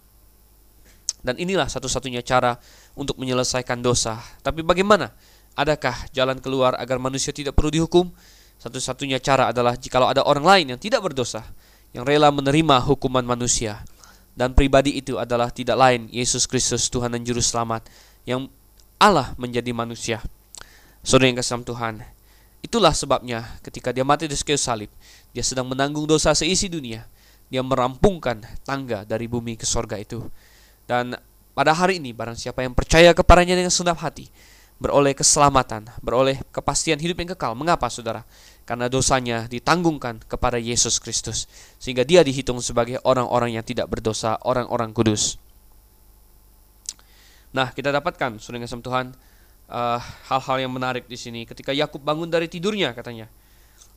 Speaker 1: Dan inilah satu-satunya cara untuk menyelesaikan dosa. Tapi bagaimana? Adakah jalan keluar agar manusia tidak perlu dihukum? Satu-satunya cara adalah jikalau ada orang lain yang tidak berdosa, yang rela menerima hukuman manusia. Dan pribadi itu adalah tidak lain Yesus Kristus, Tuhan dan Juru Selamat, yang Allah menjadi manusia. Saudara yang kasih Tuhan, itulah sebabnya ketika dia mati di kayu salib, dia sedang menanggung dosa seisi dunia. Dia merampungkan tangga dari bumi ke sorga itu. Dan pada hari ini barang siapa yang percaya kepadanya dengan segenap hati, beroleh keselamatan, beroleh kepastian hidup yang kekal. Mengapa, saudara? Karena dosanya ditanggungkan kepada Yesus Kristus, sehingga dia dihitung sebagai orang-orang yang tidak berdosa, orang-orang kudus. Nah, kita dapatkan, saudara yang kasih Tuhan, hal-hal yang menarik di sini. Ketika Yakub bangun dari tidurnya, katanya,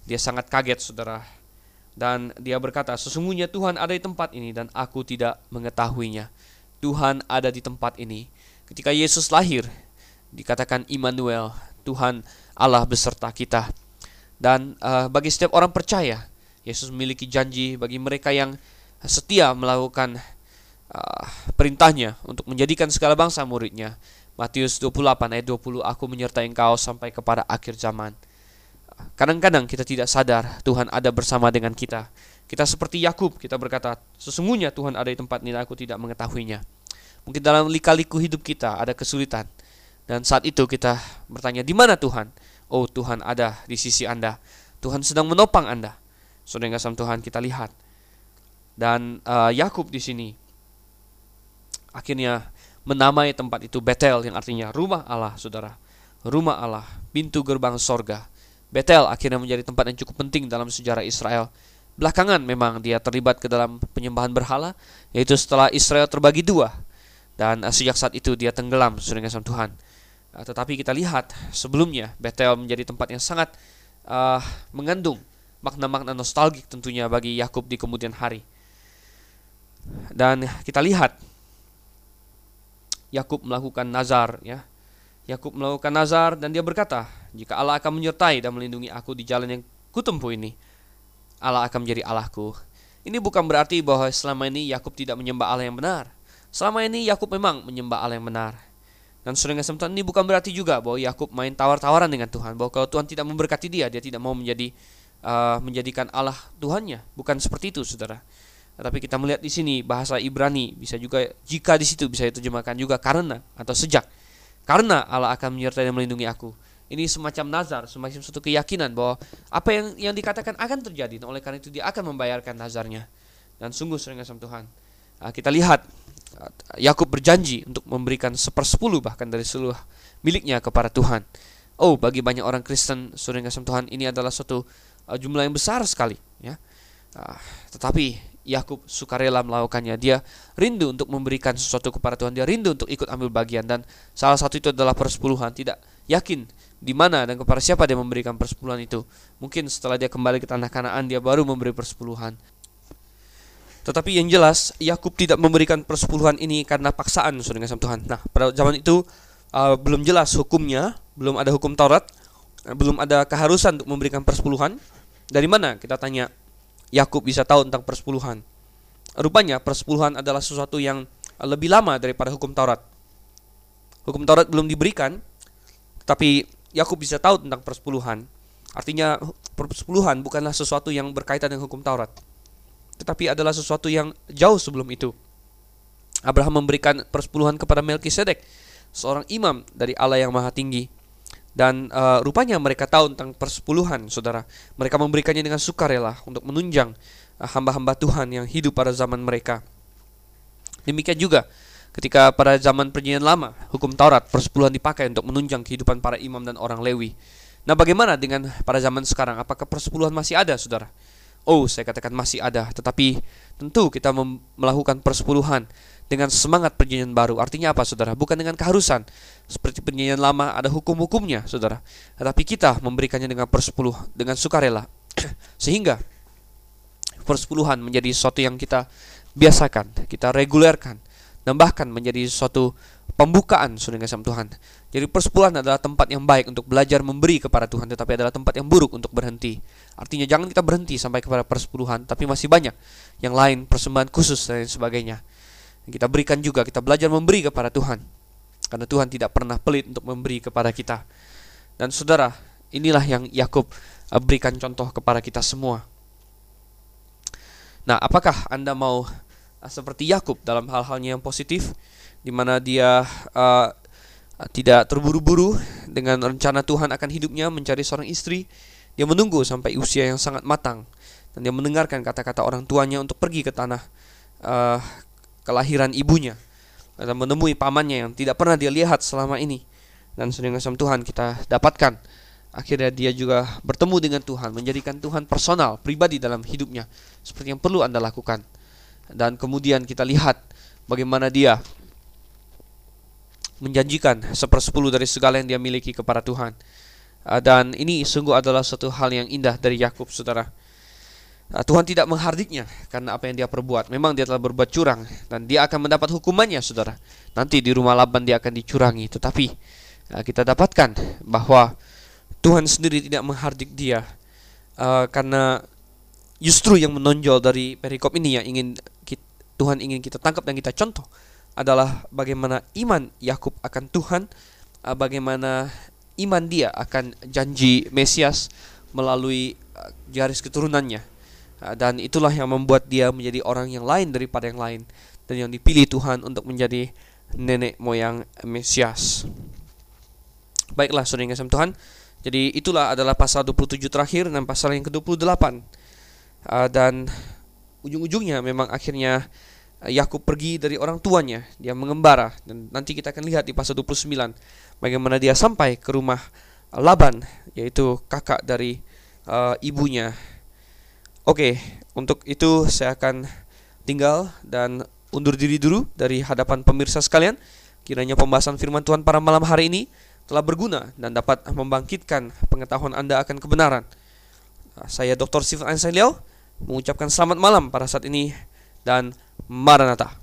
Speaker 1: dia sangat kaget, saudara. Dan dia berkata, "Sesungguhnya Tuhan ada di tempat ini dan aku tidak mengetahuinya." Tuhan ada di tempat ini. Ketika Yesus lahir, dikatakan Immanuel, Tuhan Allah beserta kita. Dan bagi setiap orang percaya, Yesus memiliki janji bagi mereka yang setia melakukan perintahnya untuk menjadikan segala bangsa muridnya. Matius 28 ayat 20, "Aku menyertai engkau sampai kepada akhir zaman." Kadang-kadang kita tidak sadar Tuhan ada bersama dengan kita. Kita seperti Yakub, kita berkata, "Sesungguhnya Tuhan ada di tempat ini, aku tidak mengetahuinya." Mungkin dalam lika-liku hidup kita ada kesulitan. Dan saat itu kita bertanya, "Di mana Tuhan?" Oh, Tuhan ada di sisi Anda. Tuhan sedang menopang Anda. Saudara yang kasih Tuhan, kita lihat. Dan Yakub di sini akhirnya menamai tempat itu Betel, yang artinya rumah Allah, saudara. Rumah Allah, pintu gerbang sorga. Betel akhirnya menjadi tempat yang cukup penting dalam sejarah Israel. Belakangan memang dia terlibat ke dalam penyembahan berhala, yaitu setelah Israel terbagi dua. Dan sejak saat itu dia tenggelam, saudara kasih Tuhan. Tetapi kita lihat sebelumnya Betel menjadi tempat yang sangat mengandung makna-makna nostalgik tentunya bagi Yakub di kemudian hari. Dan kita lihat Yakub melakukan nazar, ya. Yakub melakukan nazar dan dia berkata, jika Allah akan menyertai dan melindungi aku di jalan yang kutempuh ini, Allah akan menjadi Allahku. Ini bukan berarti bahwa selama ini Yakub tidak menyembah Allah yang benar. Selama ini Yakub memang menyembah Allah yang benar. Dan saudara yang ini bukan berarti juga bahwa Yakub main tawar-tawaran dengan Tuhan, bahwa kalau Tuhan tidak memberkati dia tidak mau menjadikan Allah Tuhannya. Bukan seperti itu, saudara. Tetapi kita melihat di sini bahasa Ibrani bisa juga, jika di situ bisa diterjemahkan juga karena atau sejak. Karena Allah akan menyertai dan melindungi aku. Ini semacam nazar, semacam suatu keyakinan bahwa apa yang dikatakan akan terjadi. Oleh karena itu dia akan membayarkan nazarnya. Dan sungguh sering sama Tuhan. Kita lihat Yakub berjanji untuk memberikan 1/10 bahkan dari seluruh miliknya kepada Tuhan. Bagi banyak orang Kristen, sering sama Tuhan, ini adalah suatu jumlah yang besar sekali, ya. Tetapi Yakub sukarela melakukannya. Dia rindu untuk memberikan sesuatu kepada Tuhan. Dia rindu untuk ikut ambil bagian, dan salah satu itu adalah 1/10. Tidak yakin di mana dan kepada siapa dia memberikan 1/10 itu. Mungkin setelah dia kembali ke tanah Kanaan dia baru memberi 1/10. Tetapi yang jelas Yakub tidak memberikan 1/10 ini karena paksaan, saudara kasih Tuhan. Nah, pada zaman itu belum jelas hukumnya, belum ada hukum Taurat, belum ada keharusan untuk memberikan 1/10. Dari mana kita tanya Yakub bisa tahu tentang 1/10? Rupanya 1/10 adalah sesuatu yang lebih lama daripada hukum Taurat. Hukum Taurat belum diberikan, tapi Yakub bisa tahu tentang 1/10. Artinya 1/10 bukanlah sesuatu yang berkaitan dengan hukum Taurat, tetapi adalah sesuatu yang jauh sebelum itu. Abraham memberikan 1/10 kepada Melkisedek, seorang imam dari Allah yang Maha Tinggi. Dan rupanya mereka tahu tentang 1/10, saudara. Mereka memberikannya dengan sukarela untuk menunjang hamba-hamba Tuhan yang hidup pada zaman mereka. Demikian juga ketika pada zaman Perjanjian Lama, hukum Taurat 1/10 dipakai untuk menunjang kehidupan para imam dan orang Lewi. Nah, bagaimana dengan pada zaman sekarang? Apakah 1/10 masih ada, saudara? Saya katakan masih ada, tetapi tentu kita melakukan 1/10 dengan semangat perjanjian baru. Artinya apa, saudara? Bukan dengan keharusan seperti perjanjian lama ada hukum-hukumnya, saudara. Tetapi kita memberikannya dengan 1/10 dengan sukarela. Sehingga 1/10 menjadi sesuatu yang kita biasakan, kita regulerkan, dan bahkan menjadi suatu pembukaan, saudara kasih Tuhan. Jadi 1/10 adalah tempat yang baik untuk belajar memberi kepada Tuhan, tetapi adalah tempat yang buruk untuk berhenti. Artinya jangan kita berhenti sampai kepada 1/10, tapi masih banyak yang lain, persembahan khusus dan sebagainya. Kita berikan juga, kita belajar memberi kepada Tuhan, karena Tuhan tidak pernah pelit untuk memberi kepada kita. Dan saudara, inilah yang Yakub berikan contoh kepada kita semua. Nah, apakah Anda mau seperti Yakub dalam hal-halnya yang positif, di mana dia tidak terburu-buru dengan rencana Tuhan akan hidupnya, mencari seorang istri. Dia menunggu sampai usia yang sangat matang, dan dia mendengarkan kata-kata orang tuanya untuk pergi ke tanah kelahiran ibunya, dan menemui pamannya yang tidak pernah dia lihat selama ini. Dan dengan Tuhan kita dapatkan akhirnya dia juga bertemu dengan Tuhan, menjadikan Tuhan personal, pribadi dalam hidupnya, seperti yang perlu Anda lakukan. Dan kemudian kita lihat bagaimana dia menjanjikan 1/10 dari segala yang dia miliki kepada Tuhan. Dan ini sungguh adalah suatu hal yang indah dari Yakub, saudara. Tuhan tidak menghardiknya karena apa yang dia perbuat. Memang dia telah berbuat curang, dan dia akan mendapat hukumannya, saudara. Nanti di rumah Laban dia akan dicurangi. Tetapi kita dapatkan bahwa Tuhan sendiri tidak menghardik dia, karena justru yang menonjol dari perikop ini yang Tuhan ingin kita tangkap dan kita contoh adalah bagaimana iman Yakub akan Tuhan, bagaimana iman dia akan janji Mesias melalui garis keturunannya. Dan itulah yang membuat dia menjadi orang yang lain daripada yang lain, dan yang dipilih Tuhan untuk menjadi nenek moyang Mesias. Baiklah, saudara yang kasih Tuhan, jadi itulah adalah pasal 27 terakhir dan pasal yang ke-28. Dan ujung-ujungnya memang akhirnya Yakub pergi dari orang tuanya, dia mengembara, dan nanti kita akan lihat di pasal 29 bagaimana dia sampai ke rumah Laban, yaitu kakak dari ibunya. Oke, untuk itu saya akan tinggal dan undur diri dulu dari hadapan pemirsa sekalian. Kiranya pembahasan firman Tuhan pada malam hari ini telah berguna dan dapat membangkitkan pengetahuan Anda akan kebenaran. Saya Dr. Stephen Anseliau mengucapkan selamat malam pada saat ini, dan Maranatha.